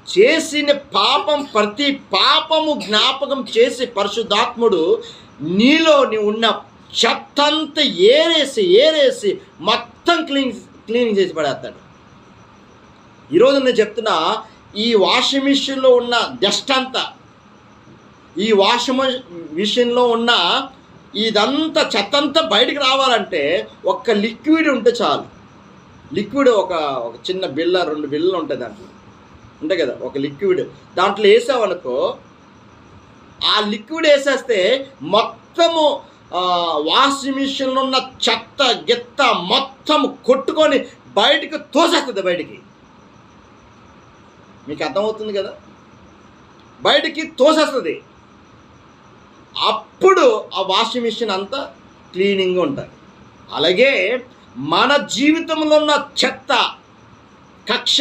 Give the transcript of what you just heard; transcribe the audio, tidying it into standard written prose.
చేసిన పాపం, ప్రతి పాపము జ్ఞాపకం చేసి పరిశుద్ధాత్ముడు నీలో ఉన్న చెత్తంతా ఏరేసి మొత్తం క్లీనింగ్ చేసి పడేస్తాడు. ఈరోజు నేను చెప్తున్నా, ఈ వాషింగ్ మిషన్లో ఉన్న డస్ట్ అంతా, ఈ వాషింగ్ మిషన్లో ఉన్న ఇదంతా చెత్తంతా బయటికి రావాలంటే ఒక్క లిక్విడ్ ఉంటే చాలు. లిక్విడ్ ఒక చిన్న బిళ్ళ, 2 బిళ్ళలు ఉంటాయి దాంట్లో, ఉంటాయి కదా, ఒక లిక్విడ్ దాంట్లో వేసావనుకో, ఆ లిక్విడ్ వేసేస్తే మొత్తము వాషింగ్ మిషన్లో ఉన్న చెత్త గిత్త మొత్తం కొట్టుకొని బయటికి తోసేస్తుంది. బయటికి మీకు అర్థమవుతుంది కదా, బయటికి తోసేస్తుంది. అప్పుడు ఆ వాషింగ్ మిషన్ అంతా క్లీనింగ్గా ఉంటుంది. అలాగే మన జీవితంలో ఉన్న చెత్త, కక్ష,